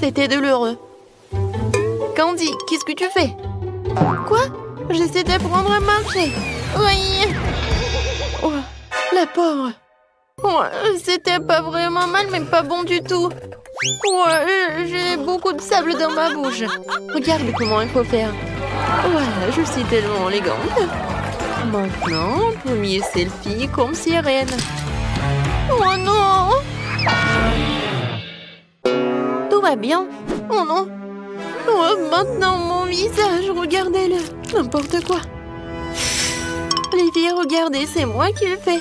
C'était douloureux. Candy, qu'est-ce que tu fais? Quoi? J'essaie d'apprendre à marcher. Oui. Oh, la pauvre. Oh, c'était pas vraiment mal, mais pas bon du tout. Ouais, j'ai beaucoup de sable dans ma bouche. Regarde comment il faut faire. Voilà, je suis tellement élégante. Maintenant, premier selfie comme sirène. Oh non! Tout va bien. Oh non! Oh, maintenant mon visage, regardez-le. N'importe quoi. Les filles, regardez, c'est moi qui le fais.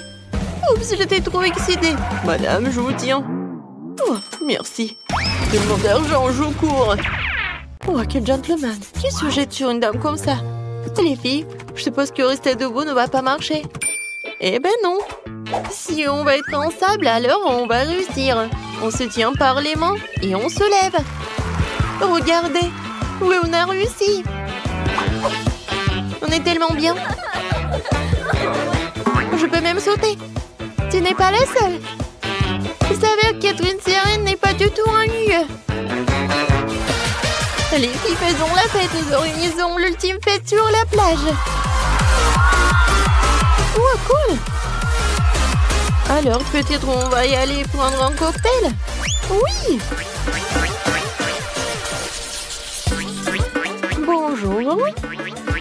Oups, j'étais trop excitée. Madame, je vous tiens. Oh, merci. Tellement d'argent, je cours. Oh, quel gentleman. Qui se jette sur une dame comme ça? Les filles, je suppose que rester debout ne va pas marcher. Eh ben non. Si on va être en sable, alors on va réussir. On se tient par les mains et on se lève. Regardez. Oui, on a réussi. On est tellement bien. Je peux même sauter. Tu n'es pas la seule. Il s'avère qu'être une sirène n'est pas du tout ennuyeux. Les filles, faisons la fête. Nous organisons l'ultime fête sur la plage. Oh, cool. Alors, peut-être on va y aller prendre un cocktail? Oui. Bonjour.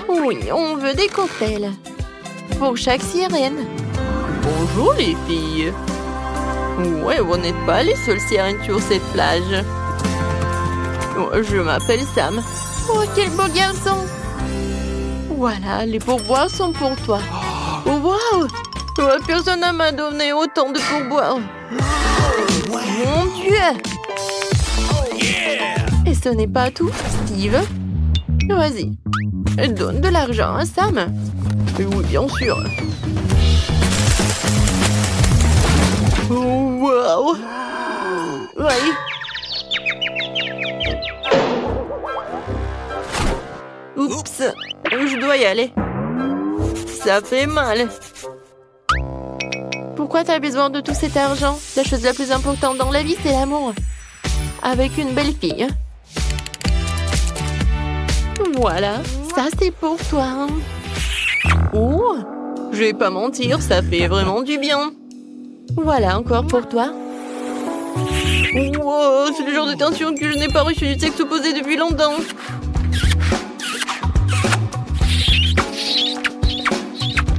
Oui, on veut des cocktails. Pour chaque sirène. Bonjour les filles. Ouais, vous n'êtes pas les seules sirènes sur cette plage. Je m'appelle Sam. Oh, quel beau garçon. Voilà, les pourboires sont pour toi. Oh, waouh. Personne ne m'a donné autant de pourboires. Mon Dieu. Et ce n'est pas tout, Steve. Vas-y, donne de l'argent à Sam. Oui, bien sûr. Oh, wow. Oui. Oups, je dois y aller. Ça fait mal. Pourquoi t'as besoin de tout cet argent? La chose la plus importante dans la vie, c'est l'amour. Avec une belle fille. Voilà, ça c'est pour toi. Oh, je vais pas mentir, ça fait vraiment du bien. Voilà, encore pour toi. Wow, c'est le genre de tension que je n'ai pas reçu du sexe opposé depuis longtemps.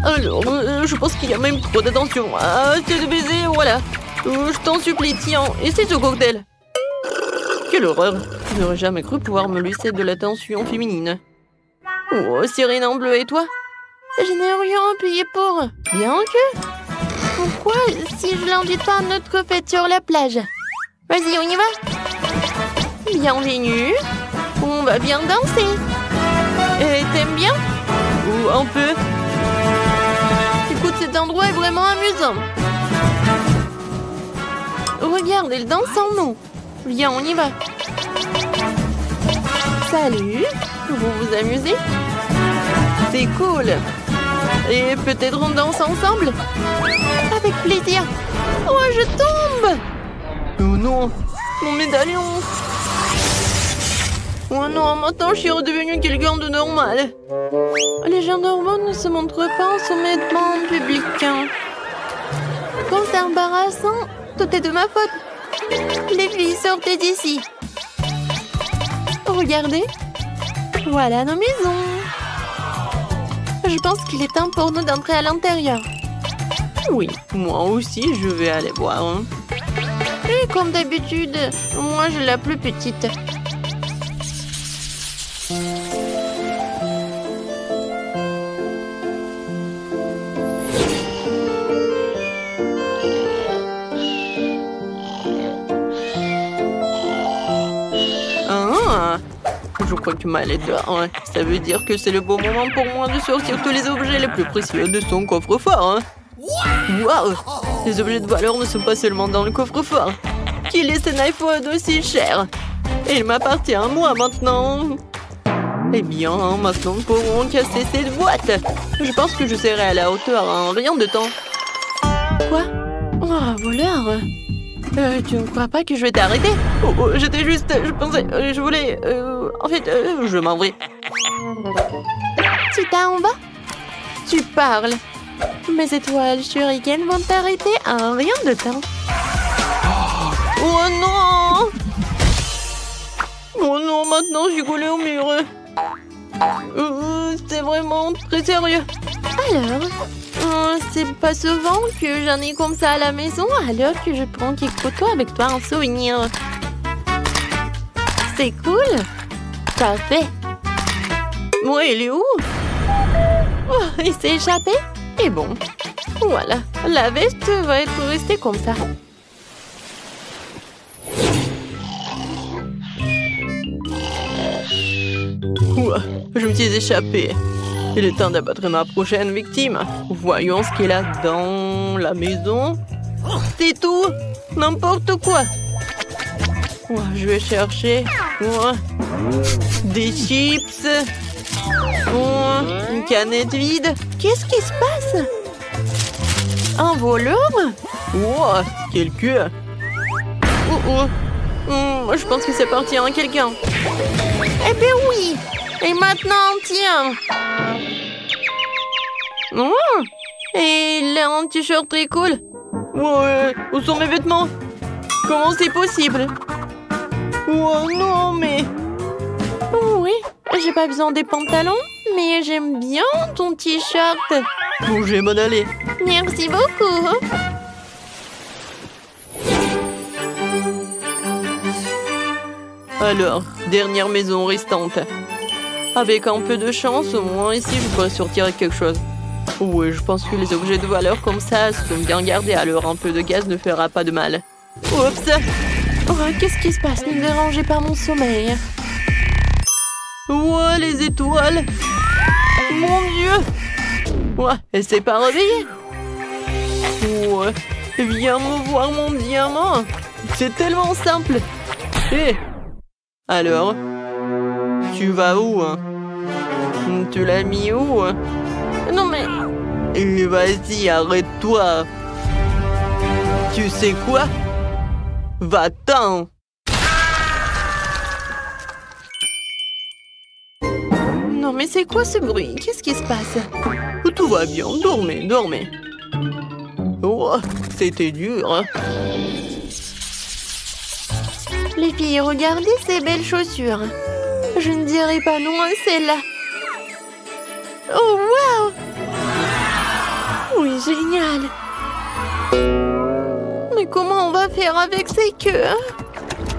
Alors, je pense qu'il y a même trop d'attention. Ah, c'est de baiser, voilà. Je t'en supplie, tiens, essaie ce cocktail. Quelle horreur. Je n'aurais jamais cru pouvoir me laisser de l'attention féminine. Oh, sirène en bleu, et toi? Je n'ai rien payé pour. Bien que... Pourquoi si je l'invite pas à notre fête sur la plage? Vas-y, on y va. Bienvenue. On va bien danser. Et t'aimes bien? Ou un peu. Écoute, cet endroit est vraiment amusant. Regarde, elle danse en nous. Viens, on y va. Salut. Vous vous amusez? C'est cool. Et peut-être on danse ensemble? Avec plaisir. Oh, je tombe. Oh non, mon médaillon. Oh non, maintenant je suis redevenue quelqu'un de normal. Les gens normaux ne se montrent pas en sommet en public. Quand c'est embarrassant, tout est de ma faute. Les filles, sortez d'ici. Regardez. Voilà nos maisons. Je pense qu'il est temps pour nous d'entrer à l'intérieur. Oui, moi aussi, je vais aller voir. Et comme d'habitude, moi, j'ai la plus petite. Ah, je crois que Mal est dehors. Ça veut dire que c'est le bon moment pour moi de sortir tous les objets les plus précieux de son coffre-fort. Waouh! Les objets de valeur ne sont pas seulement dans le coffre-fort. Qu'il est un iPhone aussi cher? Il m'appartient à moi maintenant. Eh bien, maintenant nous pourrons casser cette boîte. Je pense que je serai à la hauteur en rien de temps. Quoi? Oh, voleur! Tu ne crois pas que je vais t'arrêter? J'étais juste... Je pensais... je voulais... en fait, je m'en vais. Tu t'en vas? Tu parles. Mes étoiles shuriken vont t'arrêter en rien de temps. Oh non! Oh non, maintenant je suis collée au mur. C'est vraiment très sérieux. Alors, c'est pas souvent que j'en ai comme ça à la maison, alors que je prends quelques photos avec toi en souvenir. C'est cool. Parfait. Ouais, il est où? Oh, il s'est échappé? Et bon, voilà. La veste va être restée comme ça. Ouah, je me suis échappée. Il est temps d'abattre ma prochaine victime. Voyons ce qu'il a dans la maison. C'est tout. N'importe quoi. Ouah, je vais chercher des chips. Une canette vide. Qu'est-ce qui se passe? Un voleur? Ouah, quel queue. Je pense que c'est parti en quelqu'un. Eh bien oui. Et maintenant, tiens. Et il a un t-shirt très cool. Ouais, où sont mes vêtements? Comment c'est possible? Oh non, mais... Oui, j'ai pas besoin des pantalons, mais j'aime bien ton t-shirt. Bon, je vais m'en aller. Merci beaucoup. Alors, dernière maison restante. Avec un peu de chance, au moins ici, je pourrais sortir avec quelque chose. Oui, je pense que les objets de valeur comme ça sont bien gardés, alors un peu de gaz ne fera pas de mal. Oups! Oh, qu'est-ce qui se passe? Ne me dérangez pas mon sommeil. Ouais, les étoiles! Mon Dieu! Ouais, elle s'est pas réveillée? Ouais, viens me voir mon diamant! C'est tellement simple! Hé! Alors? Tu vas où? Tu l'as mis où? Non mais... Vas-y, arrête-toi! Tu sais quoi? Va-t'en! Non mais c'est quoi ce bruit? Qu'est-ce qui se passe? Tout va bien, dormez, dormez. Oh, c'était dur. Les filles, regardez ces belles chaussures. Je ne dirais pas non à celle-là. Oh, waouh! Oui, génial. Mais comment on va faire avec ces queues?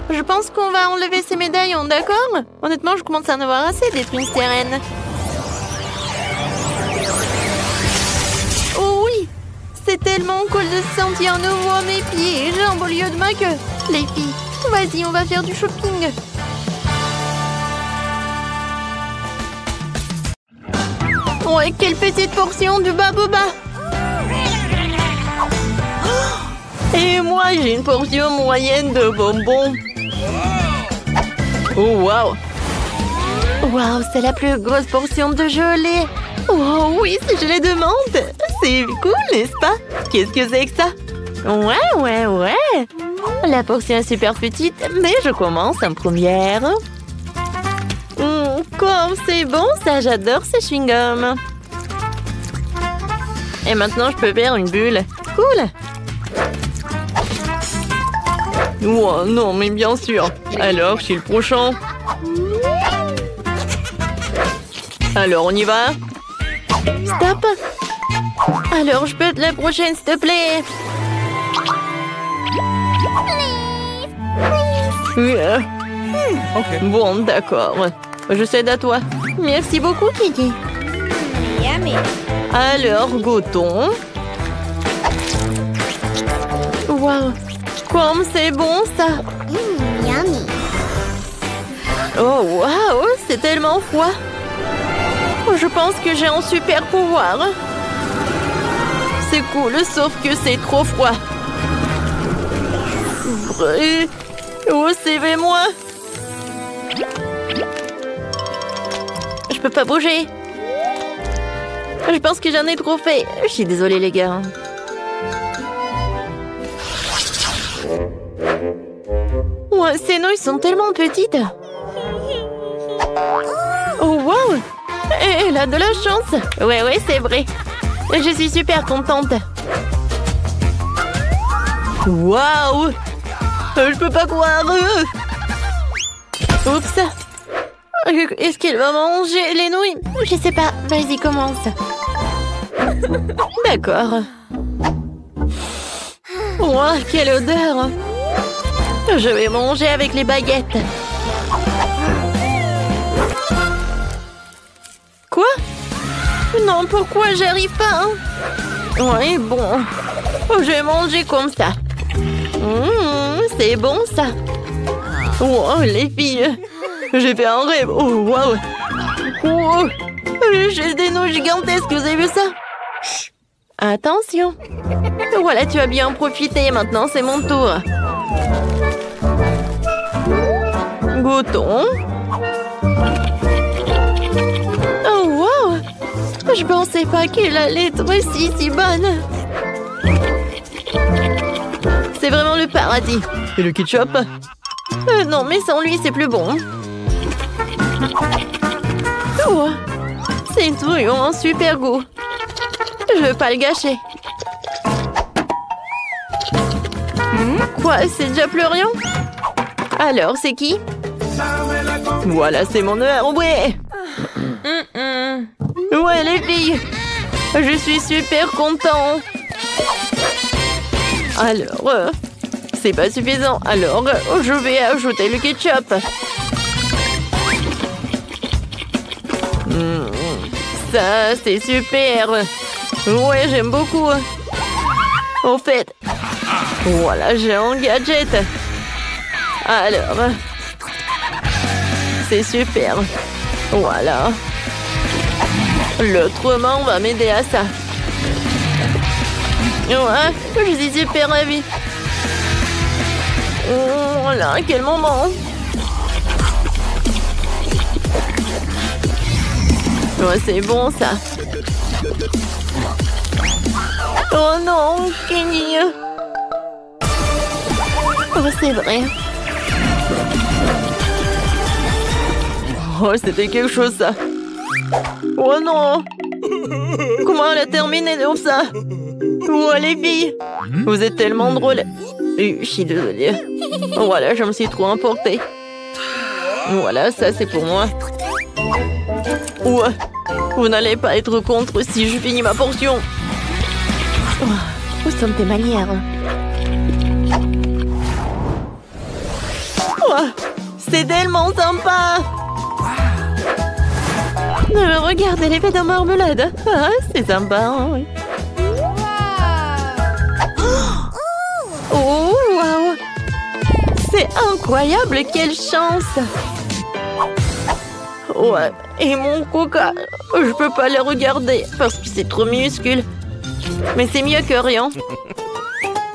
Je pense qu'on va enlever ces médaillons, d'accord? Honnêtement, je commence à en avoir assez d'être une sirène. Oh oui! C'est tellement cool de se sentir nouveau à mes pieds et jambes au lieu de ma queue. Les filles, vas-y, on va faire du shopping. Ouais, quelle petite portion de baboba! Et moi, j'ai une portion moyenne de bonbons. Oh, waouh! Waouh, c'est la plus grosse portion de gelée. Oh oui, c'est gelée de menthe. C'est cool, n'est-ce pas? Qu'est-ce que c'est que ça? Ouais. La portion est super petite, mais je commence en première. Comme c'est bon, ça, j'adore ces chewing-gums. Et maintenant, je peux faire une bulle. Cool! Oh, non, mais bien sûr. Alors, chez le prochain. Alors, on y va? Stop! Alors, je peux être la prochaine, s'il te plaît? Ok. Bon, d'accord. Je cède à toi. Merci beaucoup, Kiki. Alors, goûtons. Waouh! Comme c'est bon, ça! Yummy. Oh, waouh! C'est tellement froid! Je pense que j'ai un super pouvoir. C'est cool, sauf que c'est trop froid. Vrai? Oh, CV-moi! Je peux pas bouger. Je pense que j'en ai trop fait. Je suis désolée, les gars. Ouais, ces nouilles sont tellement petites. Oh, wow! Elle a de la chance. Ouais, c'est vrai. Je suis super contente. Waouh! Je peux pas croire. Oups. Est-ce qu'elle va manger les nouilles? Je sais pas. Vas-y, commence. D'accord. Wow, quelle odeur! Je vais manger avec les baguettes. Quoi? Non, pourquoi j'arrive pas? Ouais, bon. Je vais manger comme ça. C'est bon, ça. Wow, les filles. J'ai fait un rêve. Oh, wow. Oh, j'ai des nouilles gigantesques. Vous avez vu ça? Chut. Attention. Voilà, tu as bien profité. Maintenant, c'est mon tour. Goûtons. Oh, wow! Je pensais pas qu'elle allait être si bonne. C'est vraiment le paradis. Et le ketchup? Non, mais sans lui, c'est plus bon. Oh, c'est vraiment un super goût. Je veux pas le gâcher. Quoi, c'est déjà Florian? Alors, c'est qui? Voilà, c'est mon heure, ouais! Ouais, les filles! Je suis super content! Alors, c'est pas suffisant. Alors, je vais ajouter le ketchup. Ça, c'est super! Ouais, j'aime beaucoup. Au fait, voilà, j'ai un gadget. Alors, c'est super. Voilà. L'autre main va m'aider à ça. Ouais, je suis super ravie. Oh là, quel moment. Ouais, c'est bon ça. Oh non, Kenny. Oh, c'est vrai. Oh, c'était quelque chose, ça. Oh non! Comment elle a terminé comme ça? Oh, les filles! Vous êtes tellement drôles. Je suis désolée. Voilà, je me suis trop emportée. Voilà, ça, c'est pour moi. Ouais, vous n'allez pas être contre si je finis ma portion. Oh, où sont tes manières? Oh, c'est tellement sympa! Regardez l'effet de marmelade. Ah, c'est sympa. Oui. Oh, wow. C'est incroyable, quelle chance. Ouais, et mon coca, je peux pas le regarder parce que c'est trop minuscule. Mais c'est mieux que rien.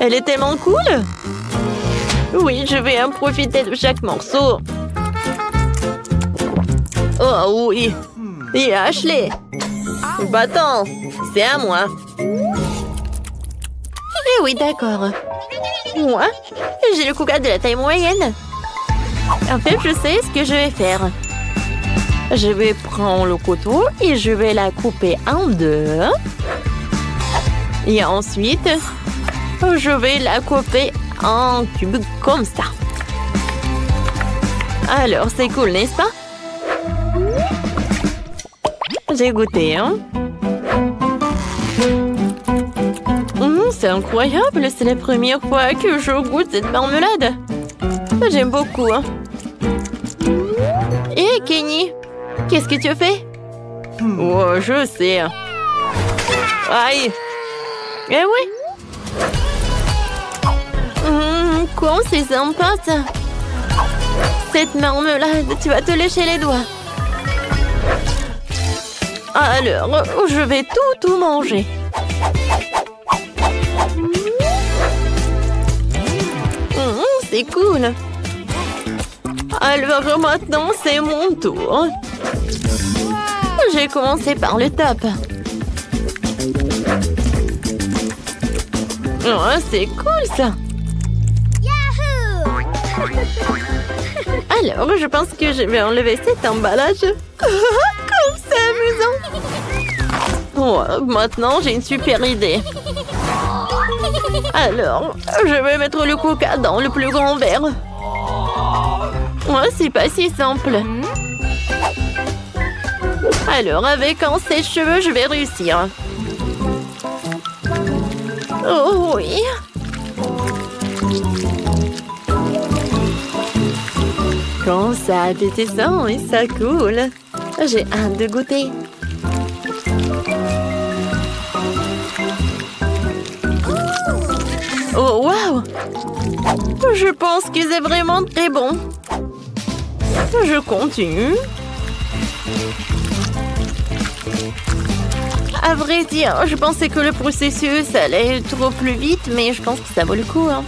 Elle est tellement cool. Oui, je vais en profiter de chaque morceau. Oh oui. Et Ashley. Bâton, c'est à moi. Eh oui, d'accord. Moi, j'ai le coca de la taille moyenne. En fait, je sais ce que je vais faire. Je vais prendre le couteau et je vais la couper en deux. Et ensuite, je vais la couper en cubes comme ça. Alors, c'est cool, n'est-ce pas? J'ai goûté, hein? C'est incroyable, c'est la première fois que je goûte cette marmelade. J'aime beaucoup, hein? Hé, Kenny, qu'est-ce que tu fais? Oh, je sais. Aïe! Eh oui! Quoi, c'est sympa, ça! Cette marmelade, tu vas te lécher les doigts. Alors, je vais tout manger. C'est cool. Alors maintenant, c'est mon tour. J'ai commencé par le top. Oh, c'est cool ça. Alors, je pense que je vais enlever cet emballage. Comme c'est amusant. Oh, maintenant, j'ai une super idée. Alors, je vais mettre le coca dans le plus grand verre. Ouais, c'est pas si simple. Alors, avec un sèche-cheveux, je vais réussir. Oh oui. Quand ça appétissant et ça coule. J'ai hâte de goûter. Oh, waouh! Je pense que c'est vraiment très bon. Je continue. À vrai dire, je pensais que le processus allait trop plus vite, mais je pense que ça vaut le coup. Hein.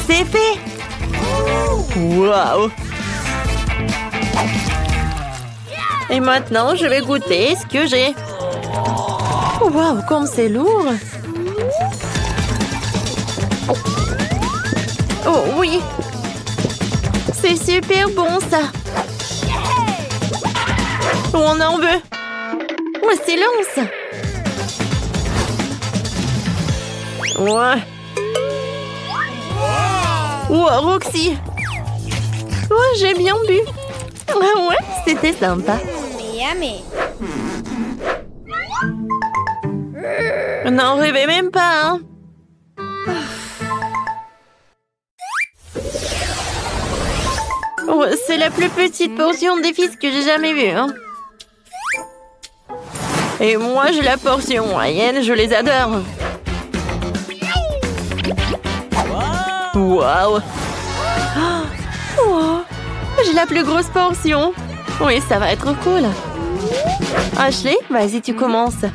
C'est fait! Waouh! Et maintenant, je vais goûter ce que j'ai. Waouh, comme c'est lourd! Oh oui! C'est super bon, ça! On en veut! Oh, silence! Ouais! Oh, Roxy! Oh, j'ai bien bu! Ah ouais, c'était sympa! Yummy! N'en rêvez même pas, hein! Oh, c'est la plus petite portion des fils que j'ai jamais vue, hein! Et moi, j'ai la portion moyenne, je les adore! Waouh! Oh, j'ai la plus grosse portion! Oui, ça va être cool! Ashley, vas-y, tu commences!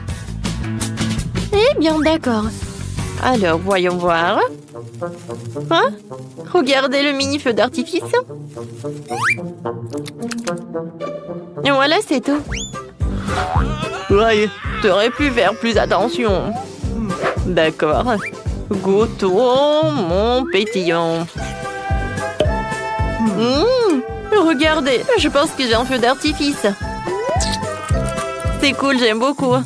Eh bien, d'accord. Alors, voyons voir. Hein? Regardez le mini-feu d'artifice. Et voilà, c'est tout. Ouais, t'aurais pu faire plus attention. D'accord. Goûtons mon pétillant. Regardez, je pense que j'ai un feu d'artifice. C'est cool, j'aime beaucoup.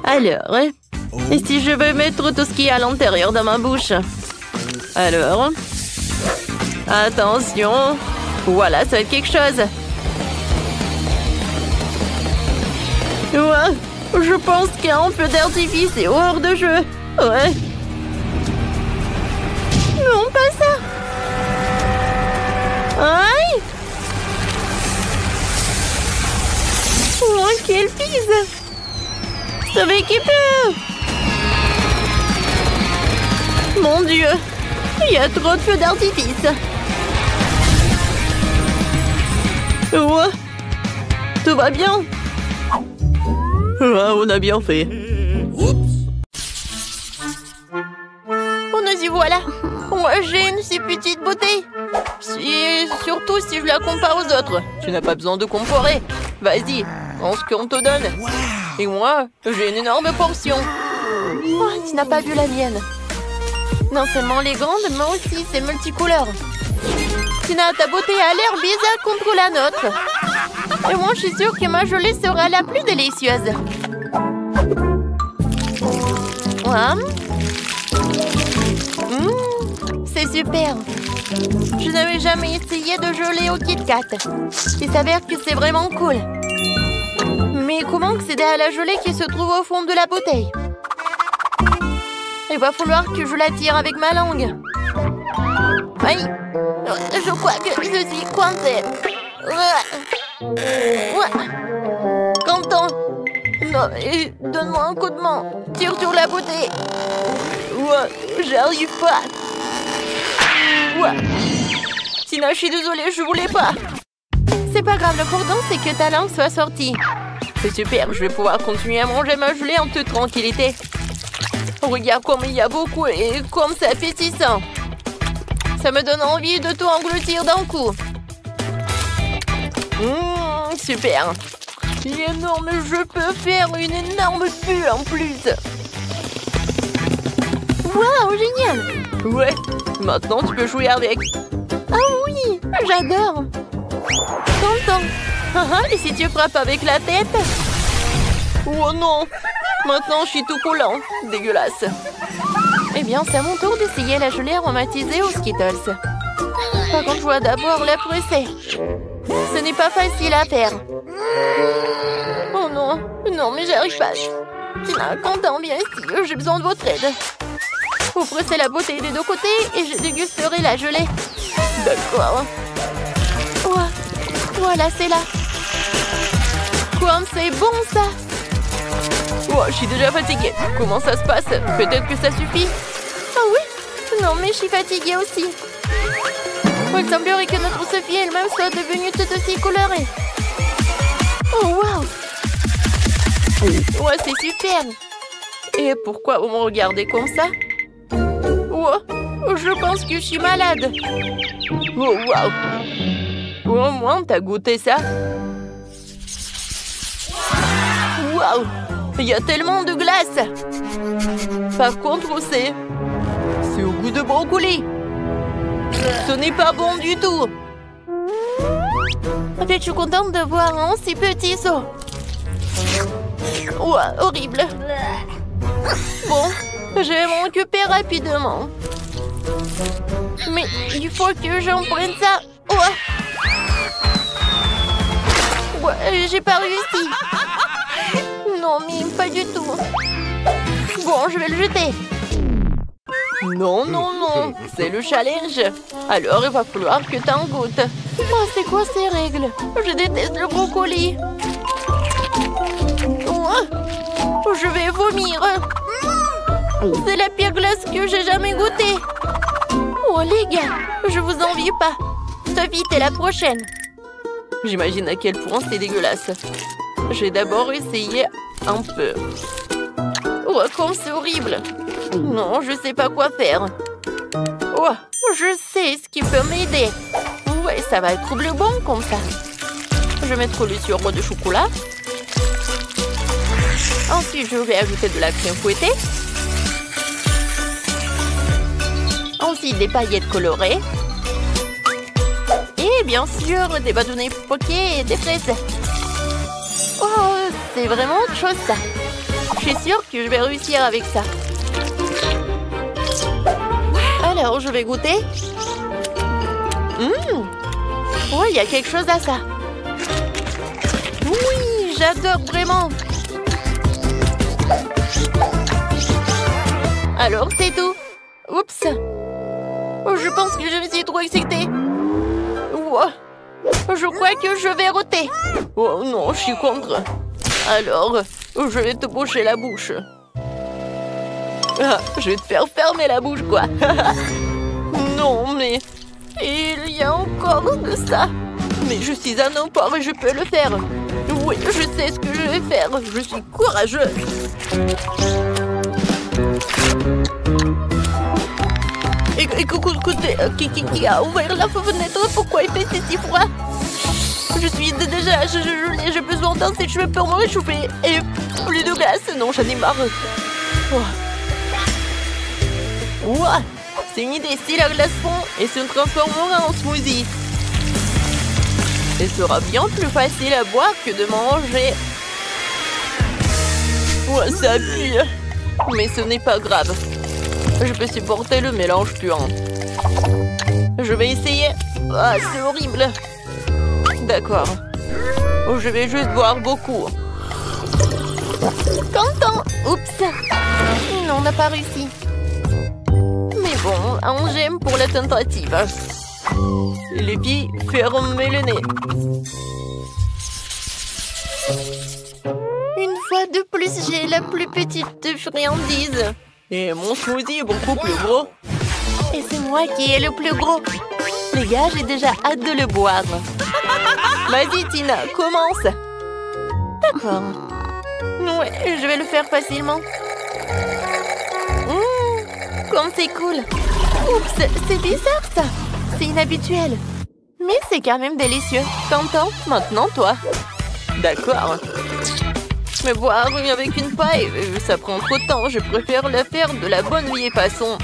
Alors, et si je veux mettre tout ce qui est à l'intérieur de ma bouche? Alors, attention, voilà, ça va être quelque chose. Ouais, je pense qu'un feu d'artifice est hors de jeu. Ouais. Non, pas ça. Aïe. Oh, quelle pise. Sauvez-qui peut. Mon Dieu, il y a trop de feux d'artifice. Ouais, tout va bien. Ah, on a bien fait. Oh, nous y voilà. Moi, j'ai une si petite bouteille. Surtout si je la compare aux autres. Tu n'as pas besoin de comparer. Vas-y, on ce qu'on te donne. Et moi, j'ai une énorme portion. Oh, tu n'as pas vu la mienne. Non seulement elle est grande, mais aussi c'est multicouleur. Tina, ta beauté a l'air bizarre contre la nôtre. Et moi, je suis sûre que ma gelée sera la plus délicieuse. C'est super. Je n'avais jamais essayé de gelée au Kit Kat. Il s'avère que c'est vraiment cool. Mais comment accéder à la gelée qui se trouve au fond de la bouteille? Il va falloir que je la tire avec ma langue. Aïe! Je crois que je suis coincée. Quentin! Non, donne-moi un coup de main. Tire sur la bouteille. J'arrive pas. Tina, je suis désolée, je voulais pas. C'est pas grave, l'important c'est que ta langue soit sortie. C'est super, je vais pouvoir continuer à manger ma gelée en toute tranquillité. Regarde comme il y a beaucoup et comme c'est appétissant. Ça me donne envie de tout engloutir d'un coup. Super. Il est énorme, je peux faire une énorme bulle en plus. Waouh, génial. Ouais, Maintenant, tu peux jouer avec. Ah oui, j'adore. Content. Et si tu frappes avec la tête? Oh non! Maintenant, je suis tout collant. Dégueulasse. Eh bien, c'est à mon tour d'essayer la gelée aromatisée aux Skittles. Par contre, je dois d'abord la presser. Ce n'est pas facile à faire. Oh non, non, mais j'arrive pas. Tina, Quentin, bien ici, j'ai besoin de votre aide. Vous pressez la beauté des deux côtés et je dégusterai la gelée. D'accord. Oh, voilà, c'est là. Comme c'est bon, ça. Oh, je suis déjà fatiguée. Comment ça se passe? Peut-être que ça suffit? Ah oui? Non, mais je suis fatiguée aussi. Oh, il semblerait que notre Sophie elle-même soit devenue toute aussi colorée. Oh, waouh! Ouais, c'est super. Et pourquoi vous me regardez comme ça? Oh, je pense que je suis malade. Oh, waouh! Au moins, t'as goûté ça? Waouh! Il y a tellement de glace. Par contre, c'est au goût de brocoli. Ce n'est pas bon du tout. Je suis contente de voir un si petit saut. Ouah, horrible. Bon, je vais m'en occuper rapidement. Mais il faut que j'en prenne ça. Ouais, j'ai pas réussi. Non, mais pas du tout. Bon, je vais le jeter. Non, non, non. C'est le challenge. Alors, il va falloir que t'en goûtes. Oh, c'est quoi ces règles? Je déteste le brocoli. Oh, je vais vomir. C'est la pire glace que j'ai jamais goûtée. Oh, les gars, je vous envie pas. Sophie, t'es la prochaine. J'imagine à quel point c'est dégueulasse. J'ai d'abord essayé un peu. Oh, comme c'est horrible. Non, je sais pas quoi faire. Oh, je sais ce qui peut m'aider. Ouais, ça va être bleu bon comme ça. Je vais mettre le sirop de chocolat. Ensuite, je vais ajouter de la crème fouettée. Ensuite, des paillettes colorées. Et bien sûr, des bâtonnets poqués et des fraises. Oh, c'est vraiment autre chose ça. Je suis sûre que je vais réussir avec ça. Alors, je vais goûter. Oh, il y a quelque chose à ça. Oui, j'adore vraiment. Alors, c'est tout. Oups. Oh, je pense que je me suis trop excitée. Oh, je crois que je vais roter. Oh non, je suis contre. Alors, je vais te boucher la bouche. Ah, je vais te faire fermer la bouche, quoi. Non, mais il y a encore de ça. Mais je suis un emport et je peux le faire. Oui, je sais ce que je vais faire. Je suis courageux. Écoutez, qui a ouvert la fenêtre? Pourquoi il fait si froid? Je suis déjà gelée, j'ai besoin d'un sèche-cheveux pour me réchauffer. Et plus de glace, non, j'en ai marre. Ouah, c'est une idée, si la glace fond et se transformera en smoothie. Et sera bien plus facile à boire que de manger. Ouah, ça pue. Mais ce n'est pas grave. Je peux supporter le mélange puant. Je vais essayer. Ah, c'est horrible. D'accord. Je vais juste boire beaucoup. Content. Oups. Non, on n'a pas réussi. Mais bon, un j'aime pour la tentative. Les filles, fermez le nez. Une fois de plus, j'ai la plus petite friandise. Et mon smoothie est beaucoup plus gros. Et c'est moi qui ai le plus gros. Les gars, j'ai déjà hâte de le boire. Vas-y, Tina, commence. D'accord. Ouais, je vais le faire facilement. Comme c'est cool. Oups, c'est bizarre ça. C'est inhabituel. Mais c'est quand même délicieux. T'entends? Maintenant, toi. D'accord. Mais boire avec une paille, ça prend trop de temps. Je préfère la faire de la bonne vieille façon.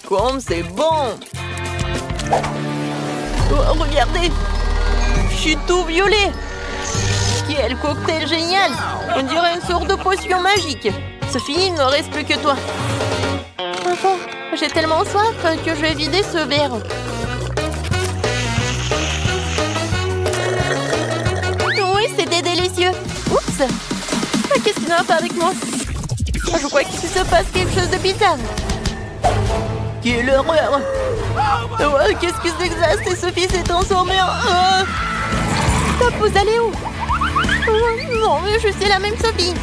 Comme c'est bon! Oh, regardez! Je suis tout violet! Quel cocktail génial! On dirait une sorte de potion magique! Sophie, il ne reste plus que toi! Enfin, j'ai tellement soif que je vais vider ce verre. Oui, c'était délicieux! Oups! Qu'est-ce qui ne va pas avec moi? Je crois qu'il se passe quelque chose de bizarre. Quelle horreur! Oh, qu'est-ce que c'est que ça? C'est Sophie s'est transformée en... Top, vous allez où? Oh, non, mais je suis la même Sophie.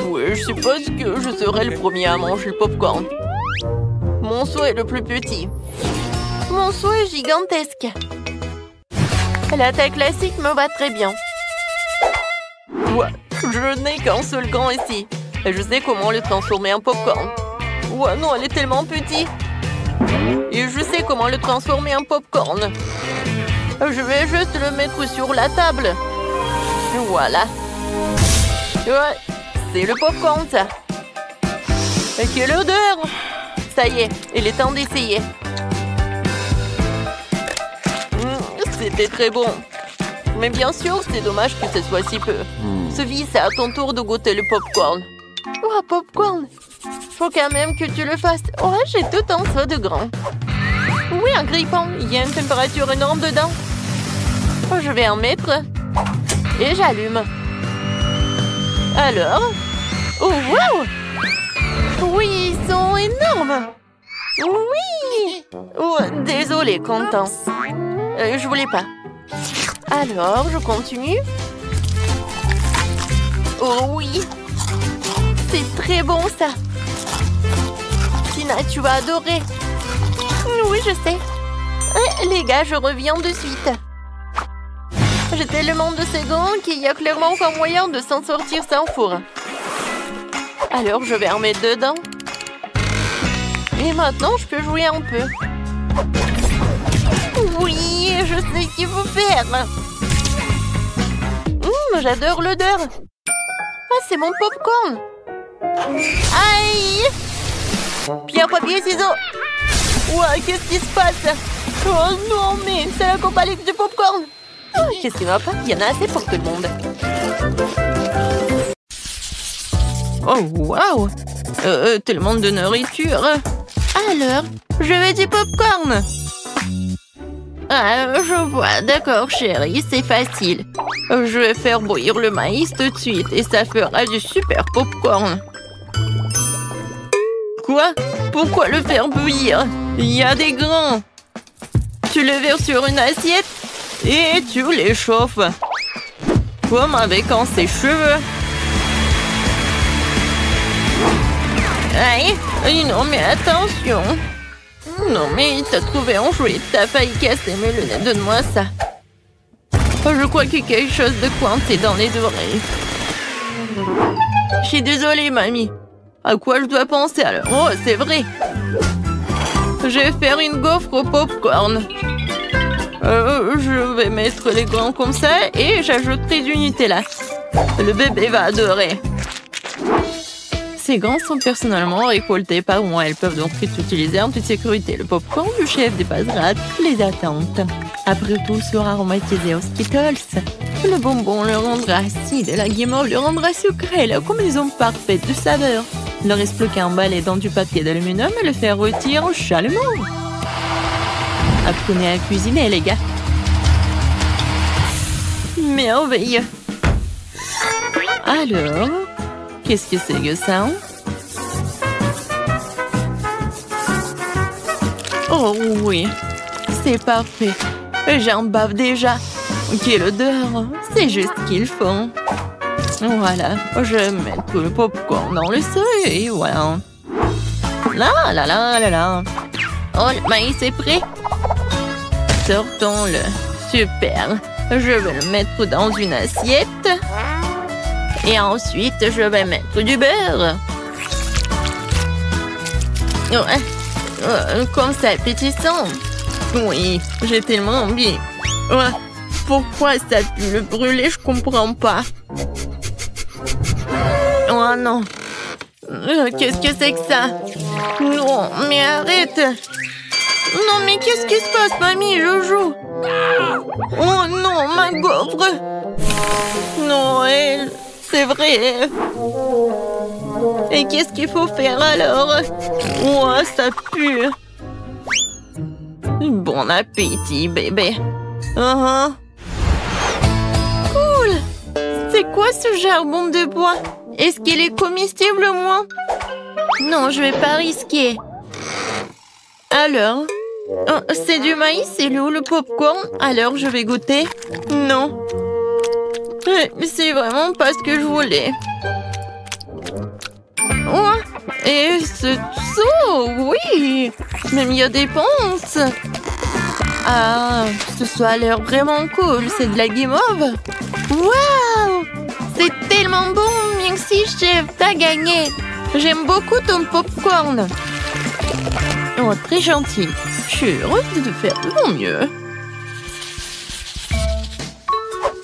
Oui, je suppose que je serai le premier à manger le popcorn. Mon souhait est le plus petit. Mon souhait est gigantesque. L'attaque classique me va très bien. Ouais, je n'ai qu'un seul gant ici. Et je sais comment le transformer en popcorn. Ouais, non, elle est tellement petite. Et je sais comment le transformer en popcorn. Je vais juste le mettre sur la table. Voilà. Ouais, c'est le popcorn, ça. Et quelle odeur! Ça y est, il est temps d'essayer. C'était très bon. Mais bien sûr, c'est dommage que ce soit si peu. Sophie, c'est à ton tour de goûter le popcorn. Oh, popcorn! Faut quand même que tu le fasses. Oh, j'ai tout en ça de grand. Oui, un grille-pain. Il y a une température énorme dedans. Oh, je vais en mettre. Et j'allume. Alors? Oh, wow! Oui, ils sont énormes! Oui! Oh, désolé, Quentin. Je voulais pas. Alors, je continue. Oh oui! C'est très bon, ça. Tina, tu vas adorer. Oui, je sais. Les gars, je reviens de suite. J'ai tellement de secondes qu'il y a clairement aucun moyen de s'en sortir sans four. Alors, je vais en mettre dedans. Et maintenant, je peux jouer un peu. Oui, je sais ce qu'il faut faire. J'adore l'odeur. Ah, c'est mon popcorn. Aïe! Pierre, papier, ciseaux. Ouais, qu'est-ce qui se passe? Oh non, mais c'est la compagnie du popcorn. Qu'est-ce qui va pas? Il y en a assez pour tout le monde. Oh, waouh! Tellement de nourriture. Alors, je veux du popcorn. Ah, je vois. D'accord, chérie, c'est facile. Je vais faire bouillir le maïs tout de suite et ça fera du super popcorn. Quoi? Pourquoi le faire bouillir? Il y a des grains. Tu le verses sur une assiette et tu les chauffes. Comme avec un sèche-cheveux. Aïe, non mais attention. Non mais t'as trouvé un jouet, t'as failli casser mes lunettes, donne-moi ça. Oh, je crois qu'il y a quelque chose de coincé dans les oreilles. Je suis désolée, mamie. À quoi je dois penser alors? Oh, c'est vrai. Je vais faire une gaufre au popcorn. Je vais mettre les gants comme ça et j'ajouterai du Nutella. Le bébé va adorer. Ces gants sont personnellement récoltés par moi. Elles peuvent donc être utilisées en toute sécurité. Le popcorn du chef dépassera toutes les attentes. Après tout, sera aromatisé aux Skittles. Le bonbon le rendra acide et la guimauve le rendra sucré. La combinaison parfaite de saveurs. Il ne reste plus qu'à emballer dans du papier d'aluminium et le faire rôtir chalumeau. Apprenez à cuisiner, les gars. Merveilleux. Alors, qu'est-ce que c'est que ça? Oh oui, c'est parfait. J'en bave déjà. Quelle odeur. C'est juste ce qu'il faut. Voilà, je vais mettre le popcorn dans le seuil et voilà. Là, là, là, là, là. Oh, le maïs est prêt. Sortons-le. Super. Je vais le mettre dans une assiette. Et ensuite, je vais mettre du beurre. Comme ça, appétissant. Oui, j'ai tellement envie. Pourquoi ça pue le brûler, je comprends pas. Oh non. Qu'est-ce que c'est que ça? Non, mais arrête! Non, mais qu'est-ce qui se passe, mamie? Je joue! Oh non, ma gaufre! Noël, c'est vrai! Et qu'est-ce qu'il faut faire alors? Oh, ça pue! Bon appétit, bébé! Cool! C'est quoi ce charbon de bois? Est-ce qu'il est comestible, moi? Non, je vais pas risquer. Alors? Oh, c'est du maïs, c'est où le popcorn? Alors, je vais goûter. Non. C'est vraiment pas ce que je voulais. Oh, et ce saut, oui! Même il y a des ponces. Ah, ce a l'air vraiment cool. C'est de la guimauve. Waouh! C'est tellement bon, merci chef, t'as gagné. J'aime beaucoup ton popcorn. Oh, très gentil. Je suis heureuse de faire de mon mieux.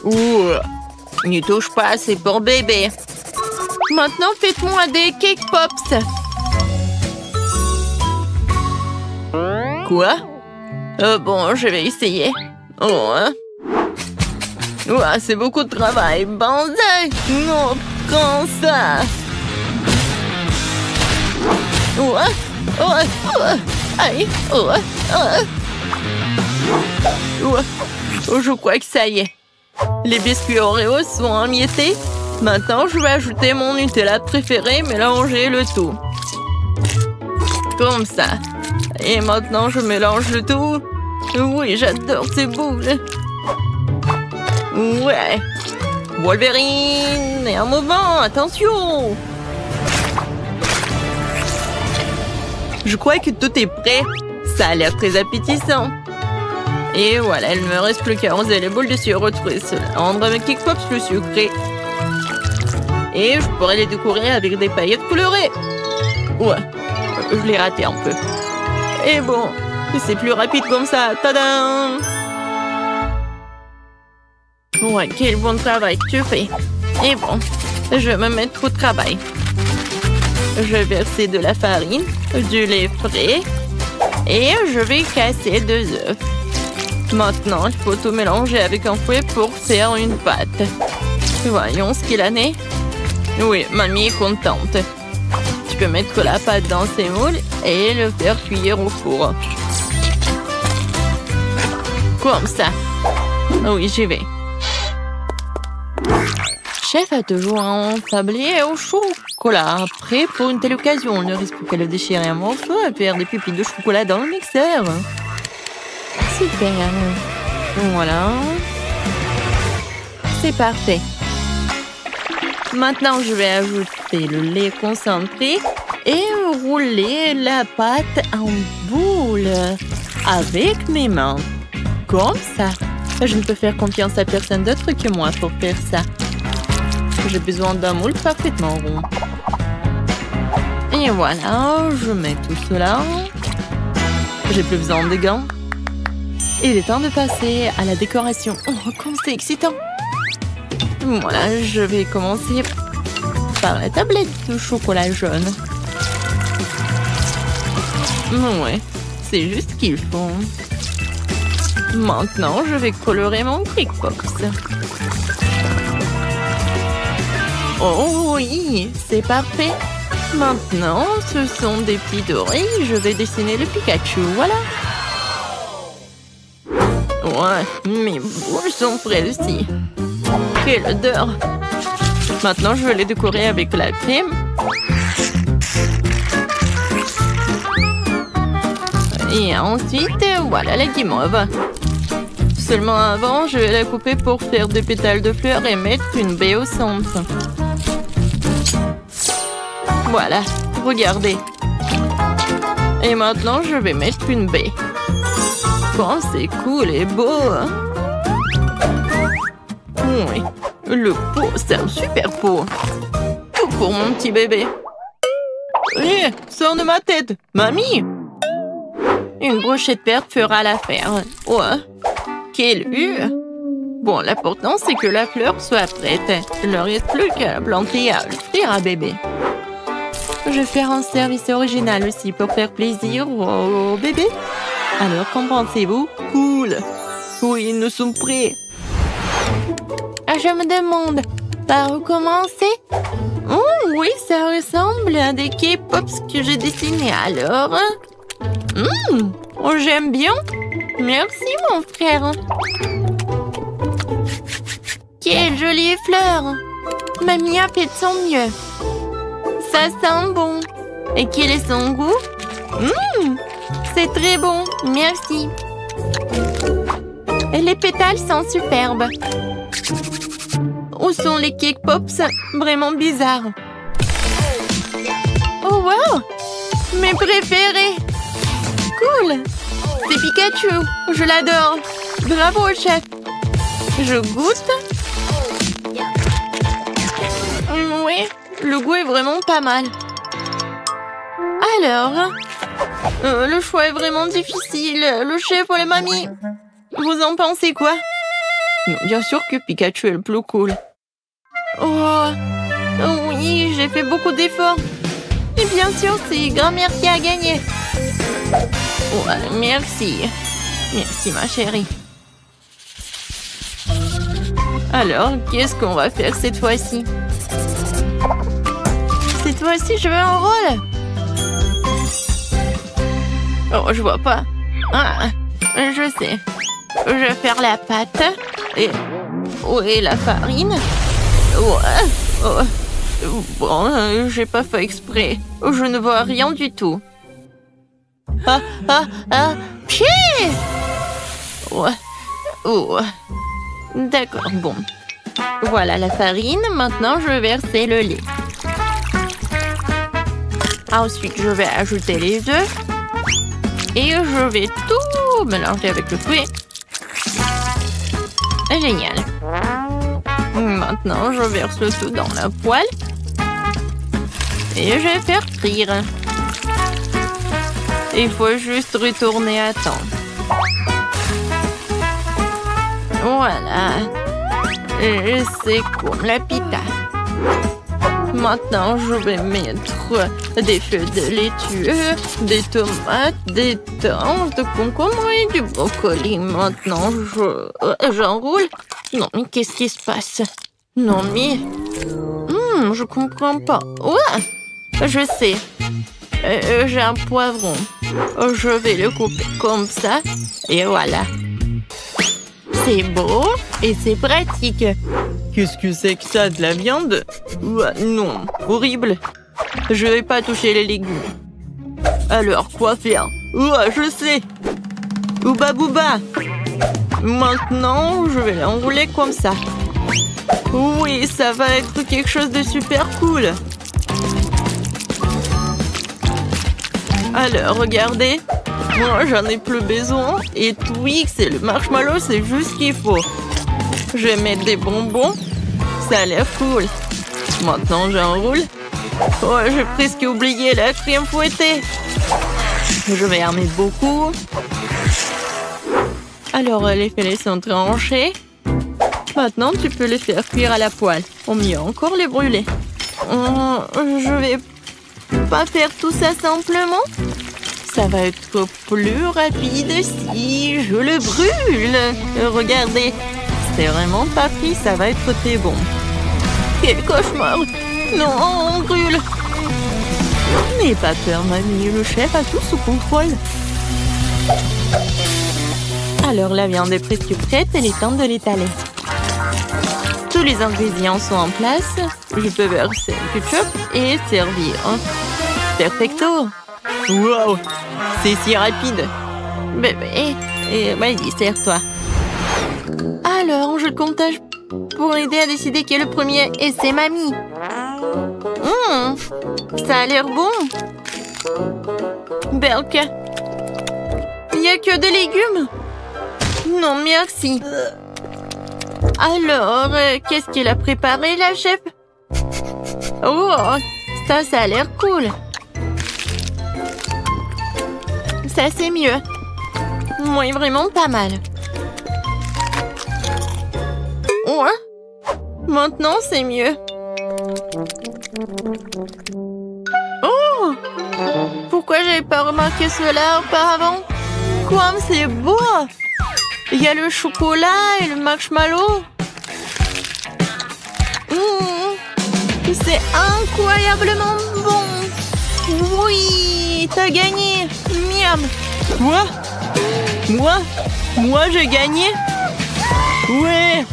Ouh, n'y touche pas, c'est pour bébé. Maintenant, faites-moi des cake pops. Quoi? Bon, je vais essayer. Oh, hein? Ouah, c'est beaucoup de travail. Banzai! Non, prends ça! Ouah! Ouah! Ouah! Aïe! Ouah! Ouah! Ouah! Oh, je crois que ça y est. Les biscuits Oreo sont émiettés. Maintenant, je vais ajouter mon Nutella préféré, mélanger le tout. Comme ça. Et maintenant, je mélange le tout. Oui, j'adore ces boules. Ouais. Wolverine! Et un mouvement, attention! Je crois que tout est prêt. Ça a l'air très appétissant. Et voilà, il ne me reste plus qu'à arroser les boules de sirop retrouver cela. Rendre mes cake pops plus sucrés. Et je pourrais les décorer avec des paillettes colorées. Ouais, je l'ai raté un peu. Et bon, c'est plus rapide comme ça. Tadam! Ouais, quel bon travail que tu fais. Et bon, je vais me mettre au travail. Je vais verser de la farine, du lait frais et je vais casser 2 œufs. Maintenant, il faut tout mélanger avec un fouet pour faire une pâte. Voyons ce qu'il en est. Oui, mamie est contente. Tu peux mettre la pâte dans ces moules et le faire cuire au four. Comme ça. Oui, j'y vais. Chef a toujours un tablier au chocolat. Prêt pour une telle occasion. On ne risque plus qu'à le déchirer un morceau et faire des pupilles de chocolat dans le mixeur. Super. Voilà. C'est parfait. Maintenant, je vais ajouter le lait concentré et rouler la pâte en boule avec mes mains. Comme ça. Je ne peux faire confiance à personne d'autre que moi pour faire ça. J'ai besoin d'un moule parfaitement rond. Et voilà, je mets tout cela. J'ai plus besoin de gants. Il est temps de passer à la décoration. Oh, comme c'est excitant! Voilà, je vais commencer par la tablette de chocolat jaune. Ouais, c'est juste ce qu'il faut. Maintenant, je vais colorer mon cake pops. Oh oui, c'est parfait. Maintenant, ce sont des petits dorés. Je vais dessiner le Pikachu, voilà. Ouais, mes boules sont prêtes aussi. Quelle odeur! Maintenant, je vais les décorer avec la crème. Et ensuite, voilà la guimauve. Seulement avant, je vais la couper pour faire des pétales de fleurs et mettre une baie au centre. Voilà, regardez. Et maintenant, je vais mettre une baie. Oh, c'est cool et beau. Oui, le pot, c'est un super pot. Tout pour mon petit bébé. Hé, sors de ma tête, mamie. Une brochette verte fera l'affaire. Ouais, quelle vue. Bon, l'important, c'est que la fleur soit prête. Il ne reste plus qu'à la planter et à l'offrir à bébé. Je vais faire un service original aussi pour faire plaisir au bébé. Alors, qu'en pensez-vous? Cool. Oui, nous sommes prêts. Je me demande, par où commencer? Oh, oui, ça ressemble à des K-Pops que j'ai dessinés alors. J'aime bien. Merci, mon frère. Quelle jolie fleur. Mamie a fait de son mieux. Ça sent bon. Et quel est son goût? C'est très bon. Merci. Et les pétales sont superbes. Où sont les Cake Pops? Vraiment bizarres. Oh wow! Mes préférés! Cool! C'est Pikachu! Je l'adore! Bravo, chef! Je goûte? Oui, le goût est vraiment pas mal. Alors, le choix est vraiment difficile. Le chef ou la mamie? Vous en pensez quoi? Bien sûr que Pikachu est le plus cool. Oh, oui, j'ai fait beaucoup d'efforts. Et bien sûr, c'est grand-mère qui a gagné. Ouais, merci. Merci, ma chérie. Alors, qu'est-ce qu'on va faire cette fois-ci? Cette fois-ci, je veux un rôle. Oh, je vois pas. Ah, je sais. Je vais faire la pâte. Et... où est la farine? Ouais. Oh. Bon, j'ai pas fait exprès. Je ne vois rien du tout. Pied! Ouais. Oh. D'accord, bon. Voilà la farine. Maintenant, je vais verser le lait. Ensuite, je vais ajouter les œufs. Et je vais tout mélanger avec le fruit. Génial. Maintenant, je verse tout dans la poêle. Et je vais faire frire. Il faut juste retourner à temps. Voilà. C'est comme la pita. Maintenant, je vais mettre des feuilles de laitue, des tomates, des thym, de concombre et du brocoli. Maintenant, j'enroule. Non, mais qu'est-ce qui se passe? Non, mais... je comprends pas. Ouais, je sais. J'ai un poivron. Je vais le couper comme ça. Et voilà. C'est beau et c'est pratique. Qu'est-ce que c'est que ça, de la viande? Non, horrible. Je vais pas toucher les légumes. Alors, quoi faire? Je sais. Ouba bouba. Maintenant, je vais l'enrouler comme ça. Oui, ça va être quelque chose de super cool. Alors, regardez. Moi, j'en ai plus besoin. Et Twix et le marshmallow, c'est juste ce qu'il faut. Je vais mettre des bonbons. Ça a l'air cool. Maintenant, j'enroule. Oh, j'ai presque oublié la crème fouettée. Je vais en mettre beaucoup. Alors, les filets sont tranchés. Maintenant, tu peux les faire cuire à la poêle. Ou mieux encore, les brûler. Je vais pas faire tout ça simplement. Ça va être plus rapide si je le brûle. Regardez. C'est vraiment pas pris, ça va être très bon. Quel cauchemar! Non, on brûle! N'aie pas peur, mamie, le chef a tout sous contrôle. Alors, la viande est presque prête, il est temps de l'étaler. Tous les ingrédients sont en place. Je peux verser le ketchup et servir. Perfecto! Wow! C'est si rapide! Bébé, vas-y, sers-toi. Alors, je comptage pour aider à décider qui est le premier. Et c'est mamie. Ça a l'air bon. Berk. Il n'y a que des légumes. Non, merci. Alors, qu'est-ce qu'elle a préparé, la chef? Oh, ça a l'air cool. Ça, c'est mieux. Oui, vraiment pas mal. Ouais. Maintenant, c'est mieux. Oh, Pourquoi j'avais pas remarqué cela auparavant? Comme c'est beau! Il y a le chocolat et le marshmallow. C'est incroyablement bon! Oui! T'as gagné! Miam! Quoi? Moi j'ai gagné? Ouais!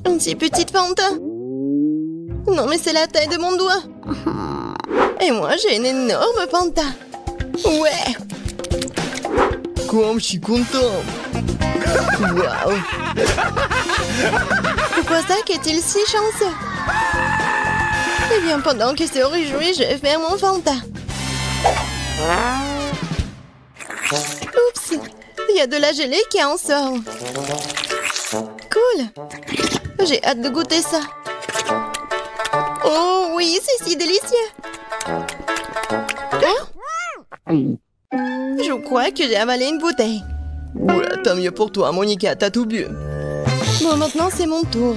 Une si petite Fanta. Non mais c'est la taille de mon doigt. Et moi j'ai une énorme Fanta. Ouais! Comme je suis content. Waouh! Pourquoi Zach est-il si chanceux? Eh bien, pendant qu'il se réjouit, je vais faire mon Fanta. Oups! Il y a de la gelée qui en sort. Cool! J'ai hâte de goûter ça. Oh oui, c'est si délicieux! Hein? Je crois que j'ai avalé une bouteille. Ouais, tant mieux pour toi, Monica, t'as tout bu. Bon, maintenant c'est mon tour.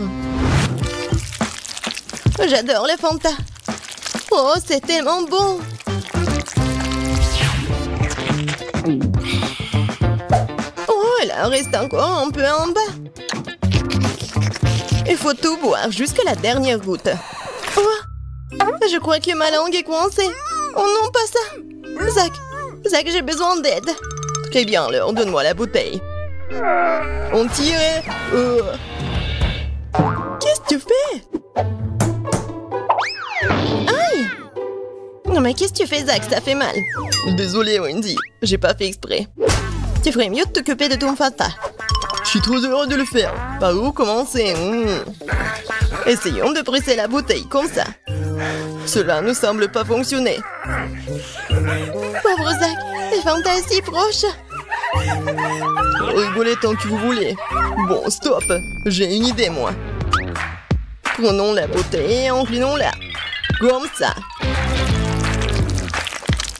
J'adore le Fanta. Oh, c'est tellement bon. Oh, il en reste encore un peu en bas. Il faut tout boire jusqu'à la dernière goutte. Oh, je crois que ma langue est coincée. Oh non, pas ça. Zach, j'ai besoin d'aide. Très bien, alors, donne-moi la bouteille. On tire. Qu'est-ce que tu fais? Aïe! Non mais qu'est-ce que tu fais, Zach? Ça fait mal. Désolé, Wendy, j'ai pas fait exprès. Tu ferais mieux de t'occuper de ton Fanta. Je suis trop heureux de le faire. Par où commencer? Essayons de presser la bouteille comme ça. Cela ne semble pas fonctionner. Pauvre Zach, le Fanta est si proche. Rigolez tant que vous voulez. Bon, stop. J'ai une idée, moi. Prenons la bouteille et inclinons-la. Comme ça.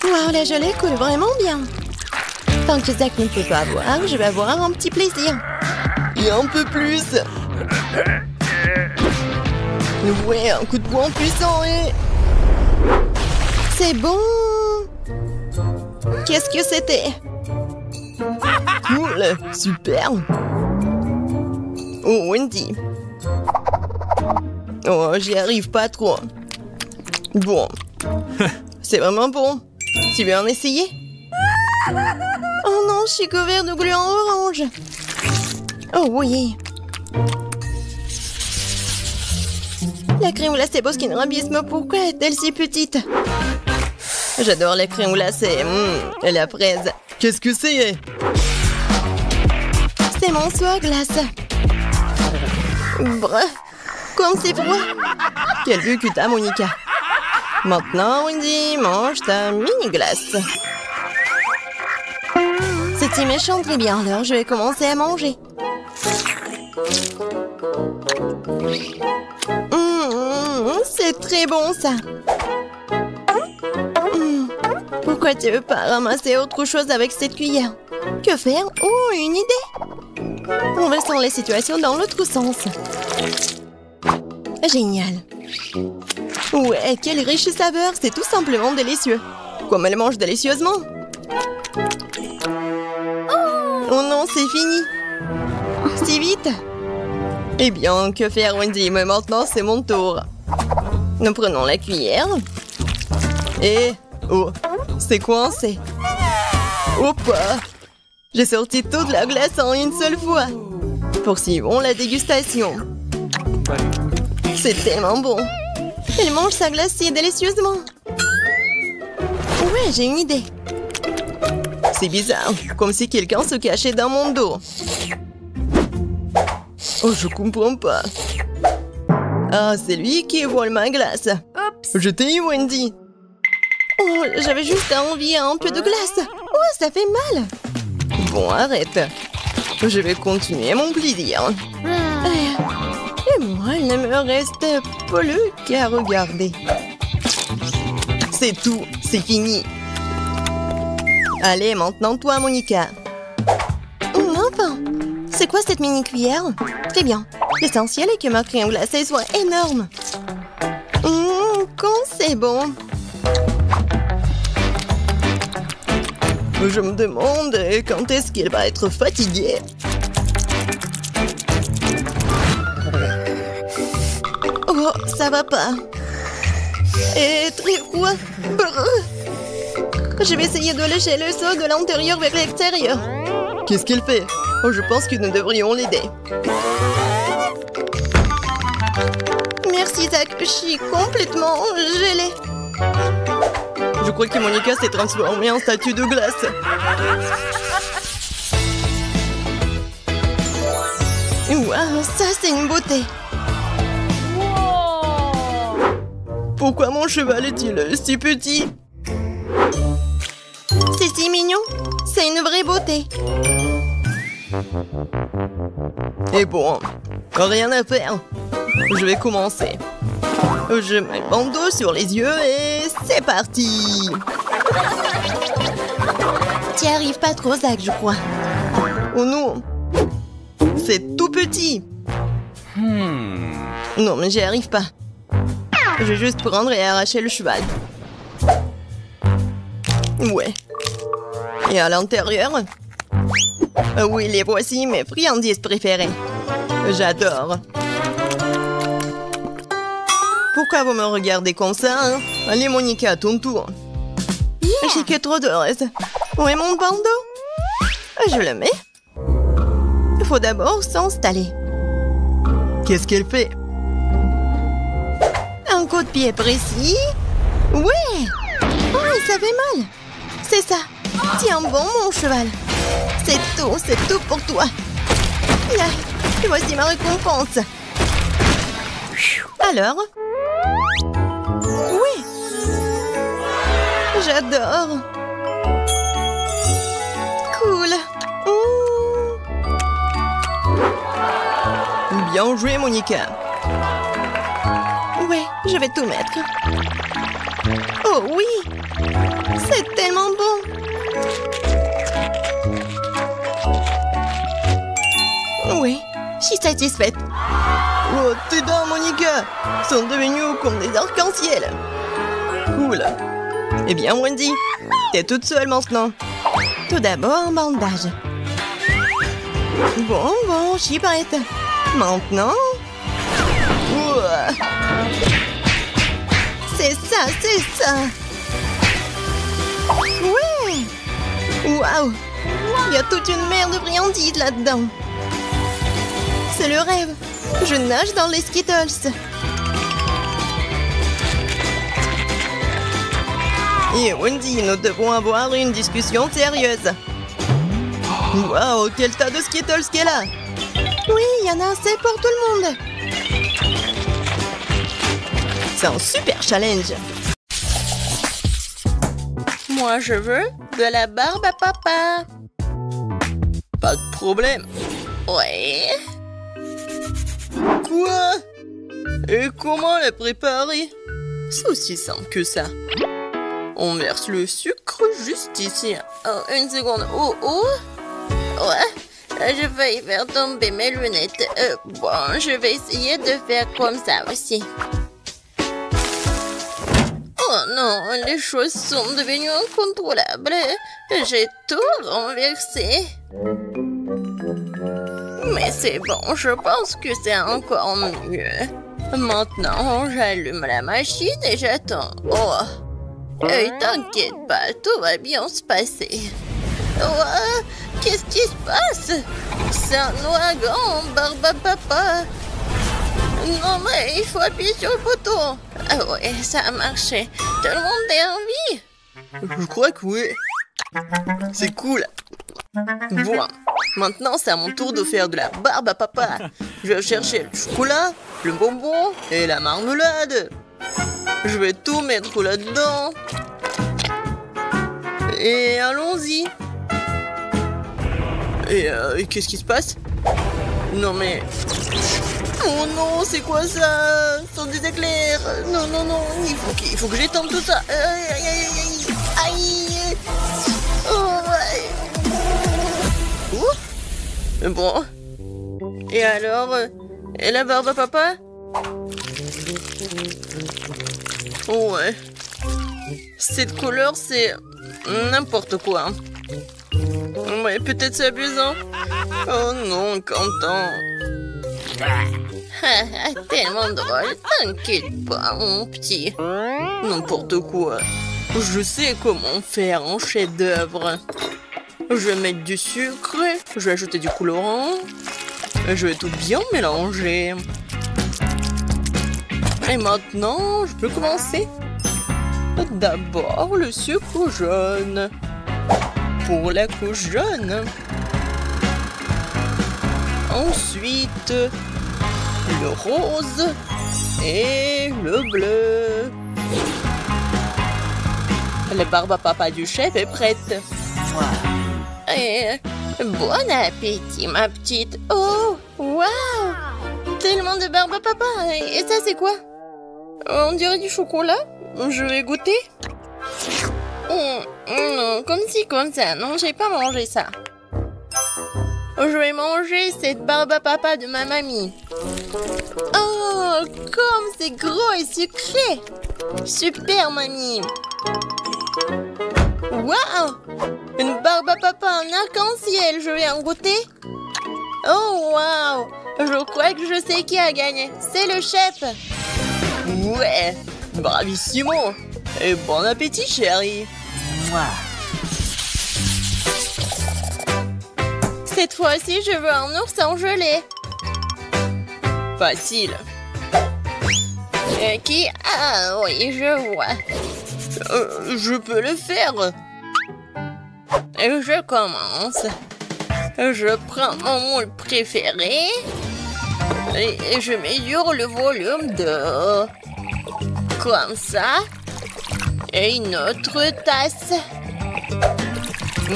Waouh, la gelée coule vraiment bien. Tant que Zach ne peut pas boire, je vais avoir un petit plaisir. Et un peu plus. Ouais, un coup de poing puissant et... C'est bon. Qu'est-ce que c'était? Cool, super. Oh, Wendy. Oh, j'y arrive pas trop. Bon. C'est vraiment bon. Tu veux en essayer? Oh non, je suis couvert de gluants orange. Oh oui. La crème glacée Baskin Robbins, mais pourquoi est-elle si petite? J'adore la crème glacée. Et la fraise. Qu'est-ce que c'est? C'est mon soir glace. Bref, comme c'est froid. Quel vue que t'as, Monica. Maintenant, Wendy, mange ta mini-glace. C'est méchant, très bien. Alors, je vais commencer à manger. C'est très bon, ça. Pourquoi tu veux pas ramasser autre chose avec cette cuillère? Que faire? Oh, une idée! Renversons les situations dans l'autre sens. Génial. Ouais, quelle riche saveur. C'est tout simplement délicieux. Comme elle mange délicieusement. Oh non, c'est fini. Si vite. Eh bien, que faire, Wendy? Mais maintenant, c'est mon tour. Nous prenons la cuillère. Et... oh, c'est coincé. Hop! J'ai sorti toute la glace en une seule fois. Poursuivons la dégustation. C'est tellement bon. Elle mange sa glace si délicieusement. Ouais, j'ai une idée. C'est bizarre, comme si quelqu'un se cachait dans mon dos. Oh, je comprends pas. Ah, c'est lui qui vole ma glace. Oups. Je t'ai eu, Wendy. Oh, j'avais juste envie un peu de glace. Oh, ça fait mal. Bon, arrête. Je vais continuer mon plaisir. Et moi, il ne me reste plus qu'à regarder. C'est tout, c'est fini. Allez, maintenant toi, Monica. Enfin, c'est quoi cette mini-cuillère? Très bien, L'essentiel est que ma crème glacée soit énorme. Quand c'est bon. Je me demande quand est-ce qu'il va être fatigué. Oh, ça va pas. Et très froid. Je vais essayer de lécher le sol de l'intérieur vers l'extérieur. Qu'est-ce qu'il fait? Oh, je pense que nous devrions l'aider. Merci, Zach. Je suis complètement gelée. Je crois que Monica s'est transformée en statue de glace. Waouh, ça c'est une beauté. Pourquoi mon cheval est-il si petit? C'est si mignon. C'est une vraie beauté. Et bon, rien à faire. Je vais commencer. Je mets le bandeau sur les yeux et c'est parti. T'y arrives pas trop, Zach, je crois. Oh non. C'est tout petit. Non, mais j'y arrive pas. Je vais juste prendre et arracher le cheval. Ouais. Et à l'intérieur? Oui, les voici mes friandises préférées. J'adore. Pourquoi vous me regardez comme ça, hein? Allez, Monica, à ton tour. J'ai que trop de reste. Où est mon bandeau? Je le mets. Il faut d'abord s'installer. Qu'est-ce qu'elle fait? Un coup de pied précis. Ouais! Oh, ça fait mal. C'est ça. Tiens bon, mon cheval. C'est tout pour toi. Et voici ma récompense. Alors? Oui. J'adore. Cool. Bien joué, Monica. Ouais, je vais tout mettre. Oh oui. C'est tellement bon. Oui, je suis satisfaite. Oh, tes dents, Monica, sont devenues comme des arcs-en-ciel. Cool. Eh bien, Wendy, t'es toute seule maintenant. Tout d'abord, un bandage. Bon, je suis prête. Maintenant... Ouah. C'est ça. Ouais. Waouh. Il y a toute une mer de friandises là-dedans. C'est le rêve. Je nage dans les Skittles. Et Wendy, nous devons avoir une discussion sérieuse. Waouh, quel tas de Skittles qu'elle a. Oui, il y en a assez pour tout le monde. C'est un super challenge. Moi, je veux de la barbe à papa. Pas de problème. Ouais. Quoi? Et comment la préparer? C'est aussi simple que ça. On verse le sucre juste ici. Oh, une seconde. Oh. Ouais, j'ai failli faire tomber mes lunettes. Bon, je vais essayer de faire comme ça aussi. Oh non, les choses sont devenues incontrôlables. J'ai tout renversé. Mais c'est bon, je pense que c'est encore mieux. Maintenant, j'allume la machine et j'attends. Oh, et t'inquiète pas, tout va bien se passer. Oh, qu'est-ce qui se passe? C'est un ouragan, barbe à papa. Non mais il faut appuyer sur le bouton. Ah ouais, ça a marché. Tout le monde est en vie? Je crois que oui. C'est cool. Bon, maintenant c'est à mon tour de faire de la barbe à papa. Je vais chercher le chocolat, le bonbon et la marmelade. Je vais tout mettre là-dedans. Et allons-y. Et qu'est-ce qui se passe? Non mais... Oh non, c'est quoi ça? Ce sont des éclairs. Non, il faut que j'étende tout ça. Aïe. Oh, ouais. Bon. Et alors, Et la barbe à papa? Ouais. Cette couleur, c'est n'importe quoi. Ouais, peut-être c'est abusant. Oh non, Quentin. Tellement drôle. T'inquiète pas, mon petit. N'importe quoi. Je sais comment faire un chef-d'œuvre. Je vais mettre du sucre, je vais ajouter du colorant. Je vais tout bien mélanger. Et maintenant, je peux commencer. D'abord, le sucre jaune. Pour la couche jaune. Ensuite, le rose et le bleu. La barbe à papa du chef est prête. Et bon appétit, ma petite. Oh, waouh! Tellement de barbe à papa. Et ça, c'est quoi? On dirait du chocolat. Je vais goûter. Non, comme ci, comme ça. Non, j'ai pas mangé ça. Je vais manger cette barbe à papa de ma mamie. Oh, comme c'est gros et sucré. Super, mamie. Waouh! Une barbe à papa en arc-en-ciel. Je vais en goûter. Oh, waouh! Je crois que je sais qui a gagné. C'est le chef. Ouais, bravissimo. Et bon appétit, chérie. Cette fois-ci, je veux un ours en gelée. Facile. Qui? Ah oui, je vois. Je peux le faire. Je commence. Je prends mon moule préféré et je mesure le volume d'eau. Comme ça. Et une autre tasse.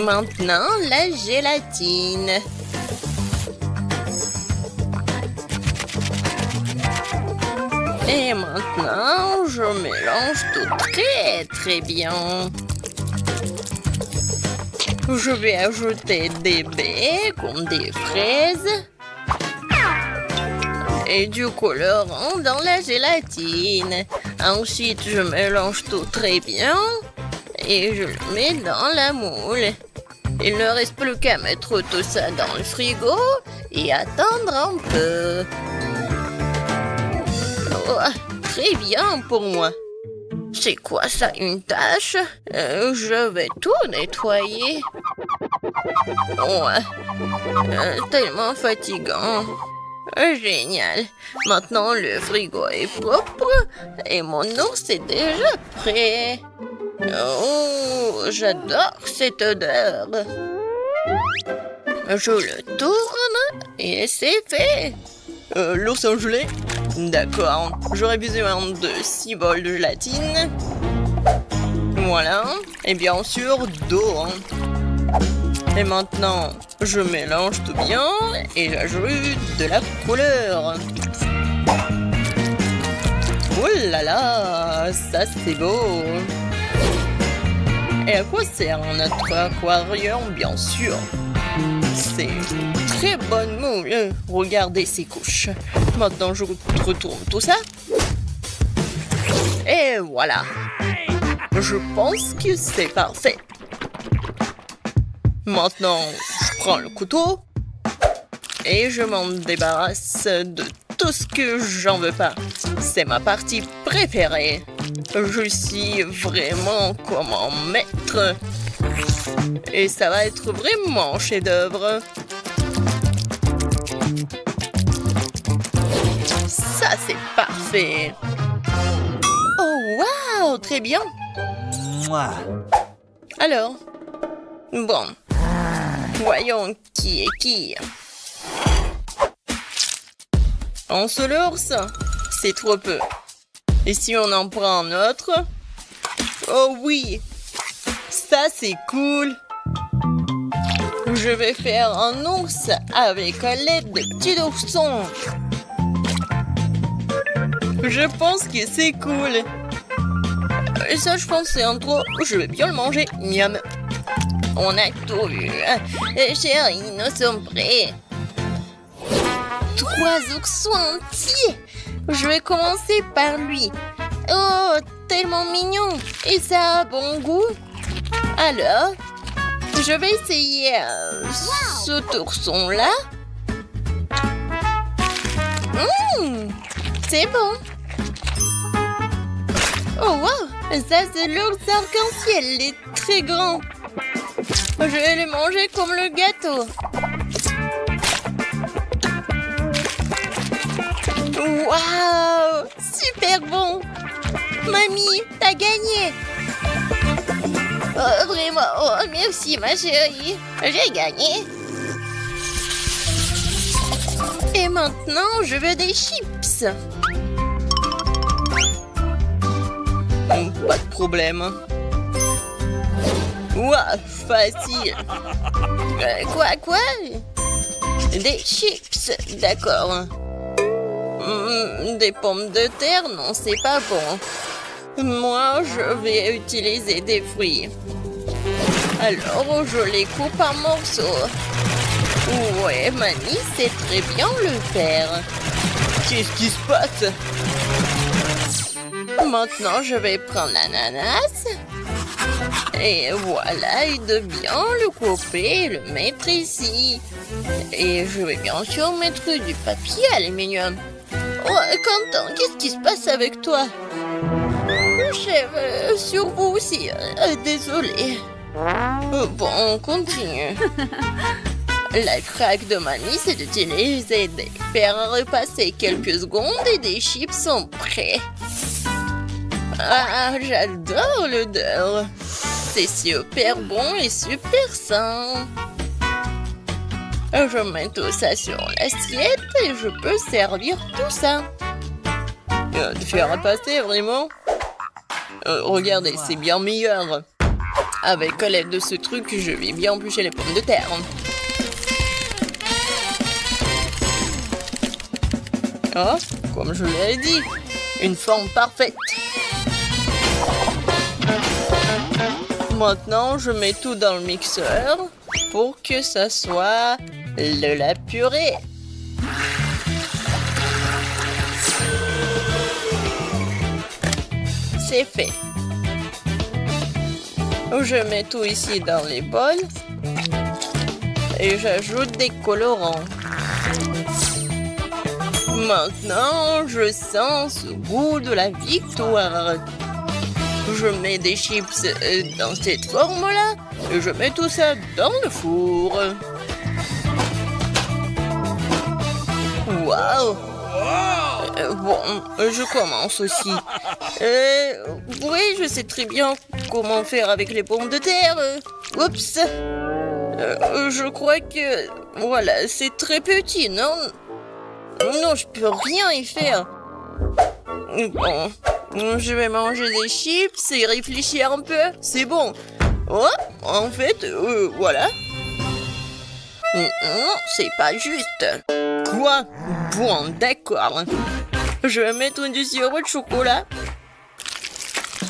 Maintenant, la gélatine. Et maintenant, je mélange tout très bien. Je vais ajouter des baies comme des fraises. Et du colorant dans la gélatine. Ensuite, je mélange tout très bien. Et je le mets dans la moule. Il ne reste plus qu'à mettre tout ça dans le frigo et attendre un peu. Oh, très bien pour moi. C'est quoi ça, une tâche? Je vais tout nettoyer. Ouais, tellement fatigant. Génial. Maintenant, le frigo est propre et mon ours est déjà prêt. Oh, j'adore cette odeur. Je le tourne et c'est fait. L'ours en gelée? D'accord. J'aurais besoin de 6 bols de gélatine. Voilà. Et bien sûr, d'eau. Et maintenant, je mélange tout bien et j'ajoute de la couleur. Oh là là, ça c'est beau. Et à quoi sert notre aquarium, bien sûr? C'est une très bonne moule. Regardez ces couches. Maintenant, je retourne tout ça. Et voilà. Je pense que c'est parfait. Maintenant, je prends le couteau et je m'en débarrasse de tout ce que j'en veux pas. C'est ma partie préférée. Je suis vraiment comme un maître. Et ça va être vraiment un chef-d'œuvre. Ça, c'est parfait. Oh, waouh, très bien. Alors, bon, voyons qui est qui. Un seul ours, c'est trop peu. Et si on en prend un autre? Oh oui, ça c'est cool. Je vais faire un ours avec l'aide de petits oursons. Je pense que c'est cool. Et ça, je pense que c'est un trop. Je vais bien le manger. Miam. On a tout vu. Chérie, nous sommes prêts. Trop ourson entiers. Je vais commencer par lui. Oh, tellement mignon. Et ça a bon goût. Alors, je vais essayer cet ourson-là. C'est bon. Oh, wow. Ça, c'est l'ours arc-en-ciel. Il est très grand. Je vais le manger comme le gâteau. Waouh! Super bon! Mamie, t'as gagné! Oh, vraiment? Oh, merci, ma chérie! J'ai gagné! Et maintenant, je veux des chips! Pas de problème. Ouah, facile. Quoi? Des chips, d'accord. Des pommes de terre, non, c'est pas bon. Moi, je vais utiliser des fruits. Alors, je les coupe en morceaux. Ouais, mamie, c'est très bien le faire. Qu'est-ce qui se passe? Maintenant, je vais prendre l'ananas. Et voilà, et de bien le couper et le mettre ici. Et je vais bien sûr mettre du papier aluminium. Oh, Quentin, qu'est-ce qui se passe avec toi? Chef, sur vous aussi. Désolée. Bon, on continue. La craque de mamie, c'est d'utiliser des faire repasser quelques secondes et des chips sont prêts. Ah, j'adore l'odeur. C'est super bon et super sain. Je mets tout ça sur l'assiette et je peux servir tout ça. De faire repasser, vraiment? Regardez, c'est bien meilleur. Avec l'aide de ce truc, je vais bien éplucher les pommes de terre. Oh, comme je l'ai dit, une forme parfaite. Maintenant, je mets tout dans le mixeur pour que ça soit de la purée. C'est fait. Je mets tout ici dans les bols et j'ajoute des colorants. Maintenant, je sens ce goût de la victoire. Je mets des chips dans cette forme-là et je mets tout ça dans le four. Waouh! Bon, je commence aussi. Oui, je sais très bien comment faire avec les pommes de terre. Oups! Je crois que... Voilà, c'est très petit, non? Non, je peux rien y faire. Bon, je vais manger des chips et réfléchir un peu. C'est bon. Oh, en fait, voilà. Non, c'est pas juste. Quoi? Bon, d'accord. Je vais mettre du sirop de chocolat.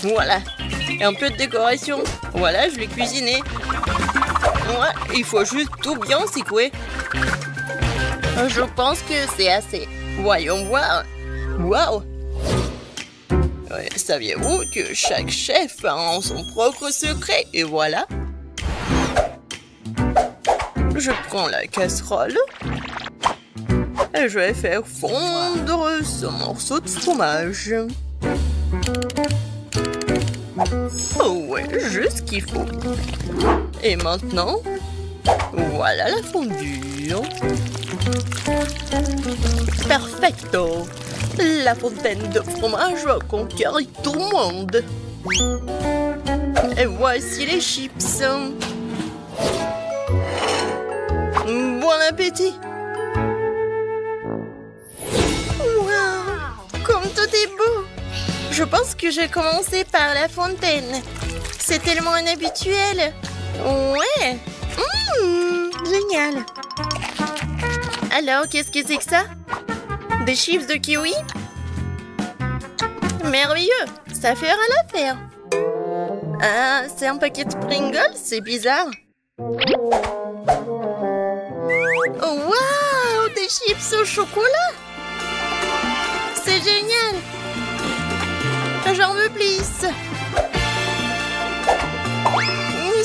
Voilà. Et un peu de décoration. Voilà, je l'ai cuisiné. Ouais, il faut juste tout bien secouer. Je pense que c'est assez. Voyons voir. Waouh! Saviez-vous que chaque chef a son propre secret? Et voilà. Je prends la casserole. Et je vais faire fondre ce morceau de fromage. Oh ouais, juste ce qu'il faut. Et maintenant, voilà la fondue. Perfecto! La fontaine de fromage va conquérir tout le monde. Et voici les chips. Bon appétit! Wow! Comme tout est beau! Je pense que je vais commencer par la fontaine. C'est tellement inhabituel. Ouais! Génial! Alors, qu'est-ce que c'est que ça? Des chips de kiwi? Merveilleux! Ça fera l'affaire. Ah, c'est un paquet de Pringles? C'est bizarre. Oh, waouh! Des chips au chocolat. C'est génial. J'en veux plus.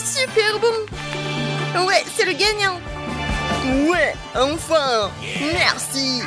Super bon. Ouais, c'est le gagnant. Ouais, enfin. Merci.